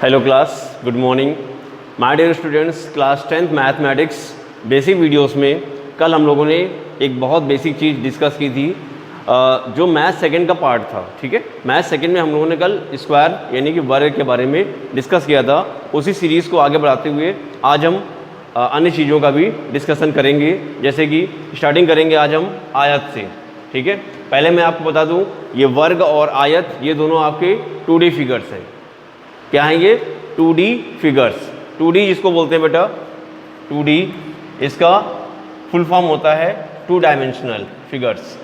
Hello class, good morning my dear students. Class 10th mathematics basic videos में कल हम लोगों ने एक बहुत बेसिक चीज़ डिस्कस की थी, जो मैथ सेकंड का पार्ट था। ठीक है, मैथ सेकंड में हम लोगों ने कल स्क्वायर यानी कि वर्ग के बारे में डिस्कस किया था। उसी सीरीज़ को आगे बढ़ाते हुए आज हम अन्य चीज़ों का भी डिस्कशन करेंगे, जैसे कि स्टार्टिंग करेंगे आज हम आयत से। ठीक है, पहले मैं आपको बता दूं, ये वर्ग और आयत ये दोनों आपके 2D फिगर्स हैं। क्या है ये? 2D figures. 2D जिसको बोलते हैं बेटा 2D, इसका फुल फॉर्म होता है 2 dimensional figures.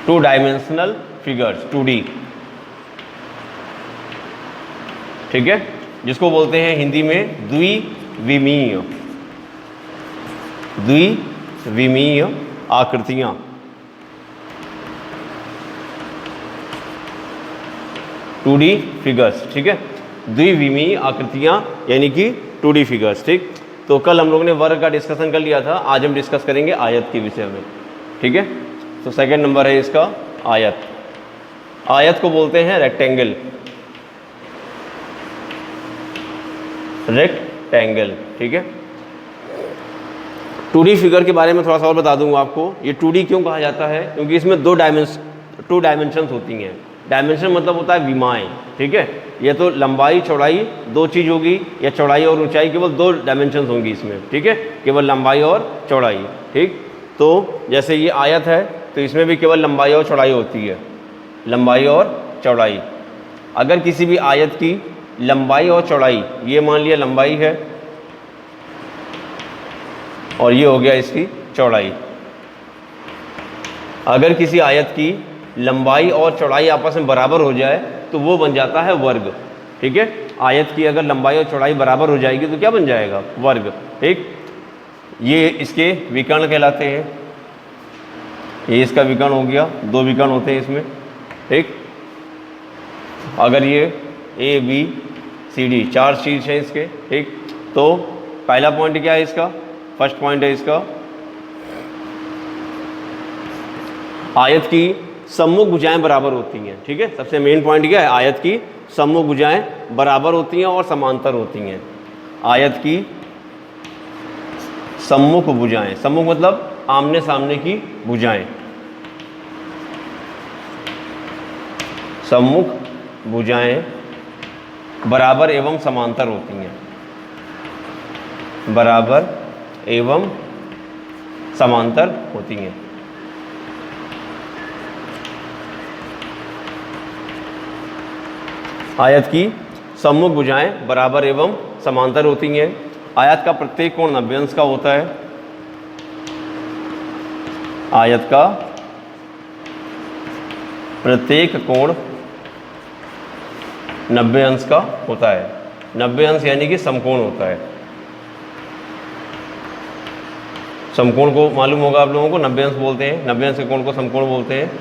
Two dimensional figures 2D। ठीक है, जिसको बोलते हैं हिंदी में द्विविमीय। द्विविमीय आकृतियां। Two D figures. ठीक है, द्विविमीय आकृतियां यानी कि 2D फिगर्स। ठीक, तो कल हम लोगों ने वर्ग का डिस्कशन कर लिया था, आज हम डिस्कस करेंगे आयत के विषय में। ठीक है, तो सेकंड नंबर है इसका आयत। आयत को बोलते हैं रेक्टेंगल। रेक्टेंगल। ठीक है, 2D फिगर के बारे में थोड़ा सा और बता दूंगा आपको। ये 2D क्यों कहा जाता है? क्योंकि इसमें दो डायमेंशंस होती हैं। डायमेंशन मतलब होता है विमाएँ। ठीक है, ये तो लंबाई चौड़ाई दो चीज़ होगी, या चौड़ाई और ऊंचाई, केवल दो डायमेंशंस होंगी इसमें। ठीक है, केवल लंबाई और चौड़ाई। ठीक, तो जैसे ये आयत है तो इसमें भी केवल लंबाई और चौड़ाई होती है। लंबाई और चौड़ाई। अगर किसी भी आयत की लंबाई और चौड़ाई, ये मान लिया लंबाई है और ये हो गया इसकी चौड़ाई। अगर किसी आयत की लंबाई और चौड़ाई आपस में बराबर हो जाए तो वो बन जाता है वर्ग। ठीक है, आयत की अगर लंबाई और चौड़ाई बराबर हो जाएगी तो क्या बन जाएगा? वर्ग। ठीक, ये इसके विकर्ण कहलाते हैं। ये इसका विकर्ण हो गया, दो विकर्ण होते हैं इसमें। ठीक, अगर ये ABCD चार शीर्ष हैं इसके। ठीक, तो पहला पॉइंट क्या है इसका? फर्स्ट पॉइंट है इसका, आयत की सम्मुख भुजाएं बराबर होती हैं। ठीक है, सबसे मेन पॉइंट क्या है? आयत की सम्मुख भुजाएं बराबर होती हैं और समांतर होती हैं। आयत की सम्मुख भुजाएं, सम्मुख मतलब आमने सामने की भुजाएं। सम्मुख भुजाएं बराबर एवं समांतर होती हैं। बराबर एवं समांतर होती हैं। आयत की सम्मुख भुजाएं बराबर एवं समांतर होती हैं। आयत का प्रत्येक कोण 90 अंश का होता है। आयत का प्रत्येक कोण 90 अंश का होता है। 90 अंश यानी कि समकोण होता है। समकोण को मालूम होगा आप लोगों को, 90 अंश बोलते हैं। 90 अंश के कोण को समकोण बोलते हैं।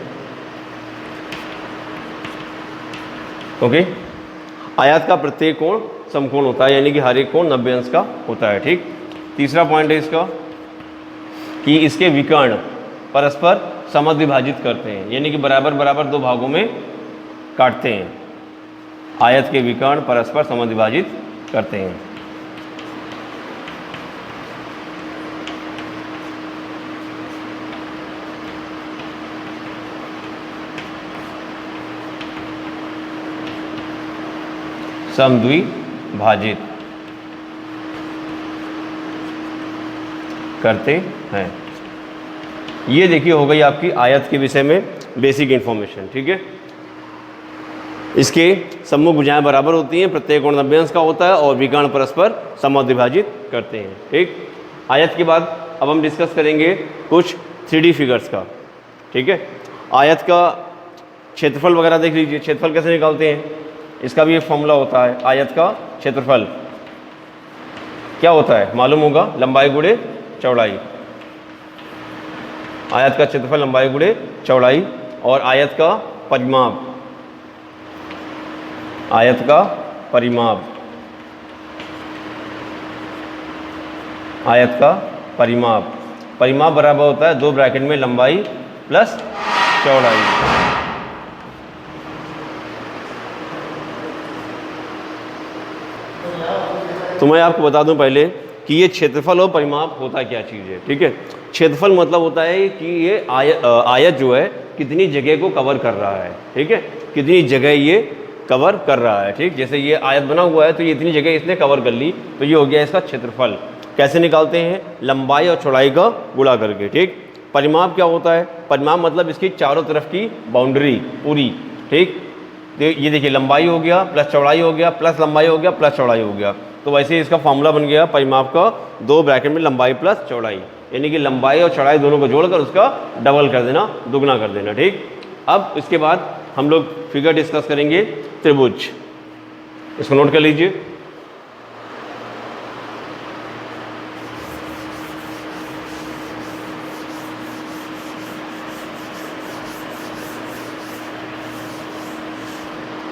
ओके, आयत का प्रत्येक कोण समकोण होता है, यानी कि हर एक कोण 90 अंश का होता है। ठीक, तीसरा पॉइंट है इसका कि इसके विकर्ण परस्पर समद्विभाजित करते हैं, यानी कि बराबर बराबर दो भागों में काटते हैं। आयत के विकर्ण परस्पर समद्विभाजित करते हैं। समद्विभाजित करते हैं। ये देखिए हो गई आपकी आयत के विषय में बेसिक इंफॉर्मेशन। ठीक है, इसके सम्मुख भुजाएं बराबर होती हैं, प्रत्येक कोण 90 अंश का होता है और विकर्ण परस्पर समद्विभाजित करते हैं। ठीक, आयत के बाद अब हम डिस्कस करेंगे कुछ 3D फिगर्स का। ठीक है, आयत का क्षेत्रफल वगैरह देख लीजिए। क्षेत्रफल कैसे निकालते हैं? इसका भी एक फॉर्मूला होता है। आयत का क्षेत्रफल क्या होता है? मालूम होगा, लंबाई गुणे चौड़ाई। आयत का क्षेत्रफल लंबाई गुणे चौड़ाई। और आयत का परिमाप, आयत का परिमाप, आयत का परिमाप। परिमाप बराबर होता है दो ब्रैकेट में लंबाई प्लस चौड़ाई। तो मैं आपको बता दूं पहले कि ये क्षेत्रफल और परिमाप होता क्या चीज़ है। ठीक है, क्षेत्रफल मतलब होता है कि ये आयत जो है कितनी जगह को कवर कर रहा है। ठीक है, कितनी जगह ये कवर कर रहा है। ठीक, जैसे ये आयत बना हुआ है तो ये इतनी जगह इसने कवर कर ली, तो ये हो गया इसका क्षेत्रफल। कैसे निकालते हैं? लंबाई और चौड़ाई का गुणा करके। ठीक, परिमाप क्या होता है? परिमाप मतलब इसकी चारों तरफ की बाउंड्री पूरी। ठीक, तो ये देखिए लंबाई हो गया प्लस चौड़ाई हो गया प्लस लंबाई हो गया प्लस चौड़ाई हो गया, तो वैसे ही इसका फॉर्मूला बन गया परिमाप का, 2 ब्रैकेट में लंबाई प्लस चौड़ाई, यानी कि लंबाई और चौड़ाई दोनों को जोड़कर उसका डबल कर देना, दुगना कर देना। ठीक, अब इसके बाद हम लोग फिगर डिस्कस करेंगे त्रिभुज। इसको नोट कर लीजिए।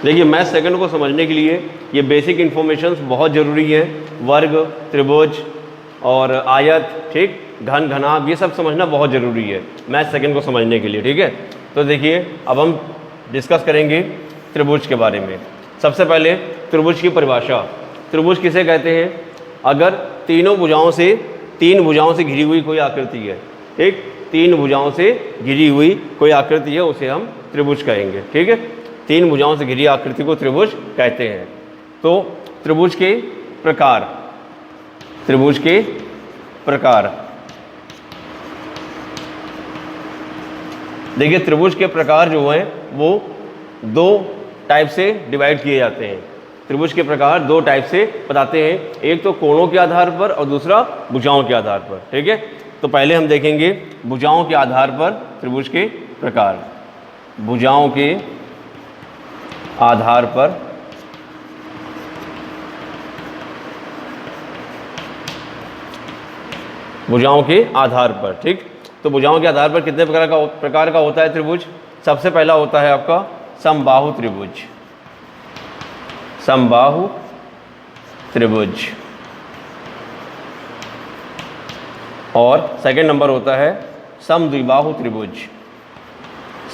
देखिए मैथ सेकंड को समझने के लिए ये बेसिक इन्फॉर्मेशंस बहुत ज़रूरी है। वर्ग, त्रिभुज और आयत, ठीक, घन, घनाभ, ये सब समझना बहुत ज़रूरी है मैथ सेकंड को समझने के लिए। ठीक है, तो देखिए अब हम डिस्कस करेंगे त्रिभुज के बारे में। सबसे पहले त्रिभुज की परिभाषा। त्रिभुज किसे कहते हैं? अगर तीन भुजाओं से घिरी हुई कोई आकृति है। ठीक, 3 भुजाओं से घिरी हुई कोई आकृति है, उसे हम त्रिभुज कहेंगे। ठीक है, 3 भुजाओं से घिरी आकृति को त्रिभुज कहते हैं। तो त्रिभुज के प्रकार, त्रिभुज के प्रकार, देखिए त्रिभुज के प्रकार जो हैं वो 2 टाइप से डिवाइड किए जाते हैं। त्रिभुज के प्रकार 2 टाइप से बताते हैं, एक तो कोणों के आधार पर और दूसरा भुजाओं के आधार पर। ठीक है, तो पहले हम देखेंगे भुजाओं के आधार पर त्रिभुज के प्रकार। भुजाओं के आधार पर भुजाओं के आधार पर। ठीक, तो भुजाओं के आधार पर कितने प्रकार का होता है त्रिभुज? सबसे पहला होता है आपका समबाहु त्रिभुज। समबाहु त्रिभुज। और सेकंड नंबर होता है समद्विबाहु त्रिभुज।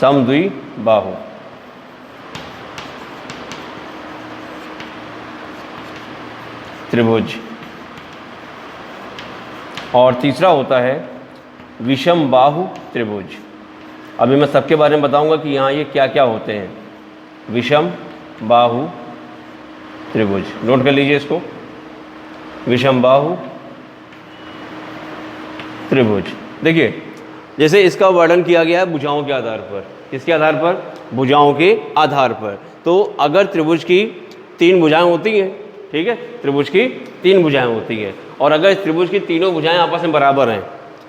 समद्विबाहु। त्रिभुज। और तीसरा होता है विषम बाहु त्रिभुज। अभी मैं सबके बारे में बताऊंगा कि यहाँ ये क्या क्या होते हैं। विषम बाहु त्रिभुज, नोट कर लीजिए इसको। विषम बाहु त्रिभुज। देखिए जैसे इसका वर्णन किया गया है भुजाओं के आधार पर। किसके आधार पर? भुजाओं के आधार पर। तो अगर त्रिभुज की 3 भुजाएं होती हैं, ठीक है, त्रिभुज की 3 भुजाएं होती हैं, और अगर इस त्रिभुज की तीनों भुजाएं आपस में बराबर हैं,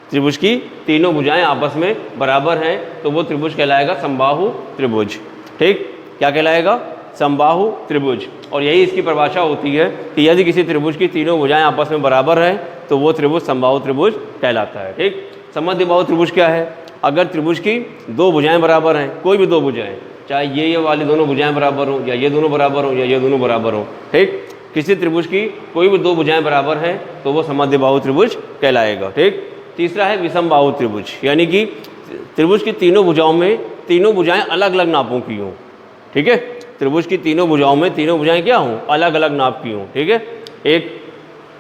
त्रिभुज की तीनों भुजाएं आपस में बराबर हैं, तो वो त्रिभुज कहलाएगा समबाहु त्रिभुज। ठीक, क्या कहलाएगा? समबाहु त्रिभुज। और यही इसकी परिभाषा होती है कि यदि किसी त्रिभुज की तीनों भुजाएं आपस में बराबर हैं तो वो त्रिभुज समबाहु त्रिभुज कहलाता है। ठीक, समद्विबाहु त्रिभुज क्या है? अगर त्रिभुज की 2 भुजाएं बराबर हैं, कोई भी 2 भुजाएं, चाहे ये वाली दोनों भुजाएं बराबर हों, या ये दोनों बराबर हों, या ये दोनों बराबर हों, ठीक, किसी त्रिभुज की कोई भी 2 भुजाएं बराबर हैं तो वो समद्विबाहु त्रिभुज कहलाएगा। ठीक, तीसरा है विषम बाहु त्रिभुज, यानी कि त्रिभुज की तीनों भुजाओं में तीनों भुजाएं अलग अलग नापों की हों। ठीक है, त्रिभुज की तीनों भुजाओं में तीनों भुजाएं क्या हों? अलग अलग नाप की हों। ठीक है, एक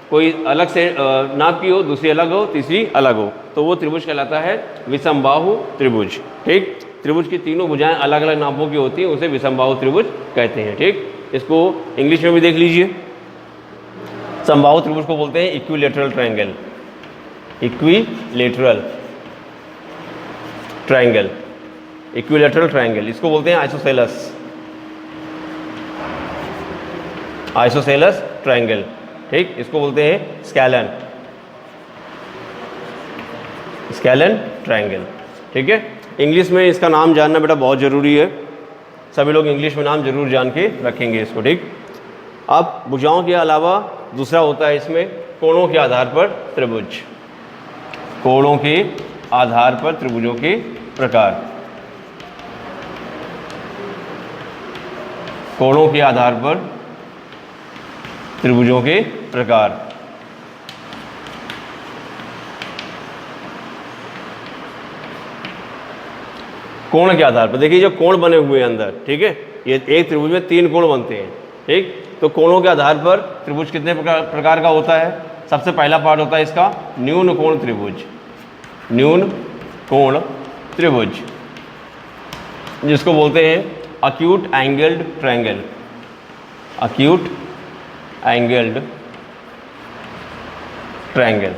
कोई अलग से नाप की हो, दूसरी अलग हो, तीसरी अलग हो, तो वो त्रिभुज कहलाता है विषम बाहु त्रिभुज। ठीक, त्रिभुज की तीनों भुजाएं अलग अलग नापों की होती हैं, उसे विषम बाहु त्रिभुज कहते हैं। ठीक, इसको इंग्लिश में भी देख लीजिए। समबाहु त्रिभुज को बोलते हैं equilateral triangle. Equilateral triangle, equilateral triangle, इसको बोलते हैं आइसोसेलस। Isosceles triangle. ठीक, इसको बोलते हैं स्कैलन। Scalene triangle. ठीक है, इंग्लिश में इसका नाम जानना बेटा बहुत ज़रूरी है। सभी लोग इंग्लिश में नाम जरूर जान के रखेंगे इसको। ठीक, अब भुजाओं के अलावा दूसरा होता है इसमें कोणों के आधार पर त्रिभुज। कोणों के आधार पर त्रिभुजों के प्रकार। कोणों के आधार पर त्रिभुजों के प्रकार। कोण के आधार पर देखिए जो कोण बने हुए हैं अंदर, ठीक है, ये एक त्रिभुज में 3 कोण बनते हैं। ठीक। तो कोणों के आधार पर त्रिभुज कितने प्रकार का होता है? सबसे पहला पार्ट होता है इसका न्यून कोण त्रिभुज, न्यून कोण त्रिभुज, जिसको बोलते हैं acute angled triangle, acute angled triangle,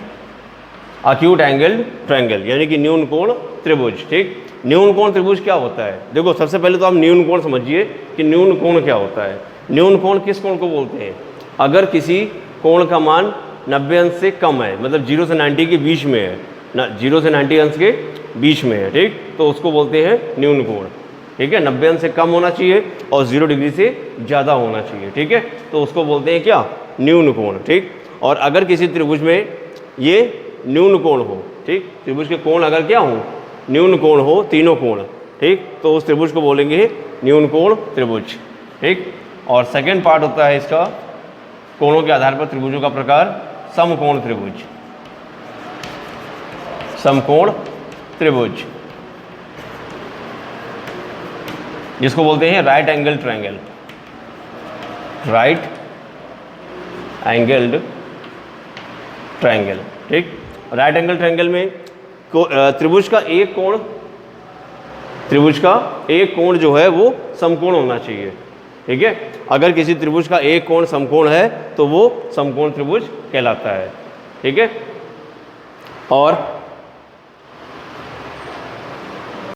acute angled triangle यानी कि न्यून कोण त्रिभुज। ठीक। न्यून कोण त्रिभुज क्या होता है? देखो सबसे पहले तो आप न्यून कोण समझिए कि न्यून कोण क्या होता है। न्यून कोण किस कोण को बोलते हैं? अगर किसी कोण का मान 90 अंश से कम है, मतलब 0 से 90 के बीच में है ना, 0 से 90 अंश के बीच में है, ठीक, तो उसको बोलते हैं न्यून कोण। ठीक है, 90 अंश से कम होना चाहिए और 0 डिग्री से ज़्यादा होना चाहिए। ठीक है, तो उसको बोलते हैं क्या? न्यून कोण। ठीक। और अगर किसी त्रिभुज में ये न्यून कोण हो, ठीक, त्रिभुज के कोण अगर क्या हो? न्यून कोण हो, तीनों कोण, ठीक, तो उस त्रिभुज को बोलेंगे न्यून कोण त्रिभुज। ठीक। और सेकेंड पार्ट होता है इसका कोणों के आधार पर त्रिभुजों का प्रकार समकोण त्रिभुज, समकोण त्रिभुज, जिसको बोलते हैं right angle triangle, right angled triangle. ठीक। राइट एंगल ट्रायंगल में त्रिभुज का एक कोण जो है वो समकोण होना चाहिए। ठीक है, अगर किसी त्रिभुज का एक कोण समकोण है तो वो समकोण त्रिभुज कहलाता है। ठीक है। और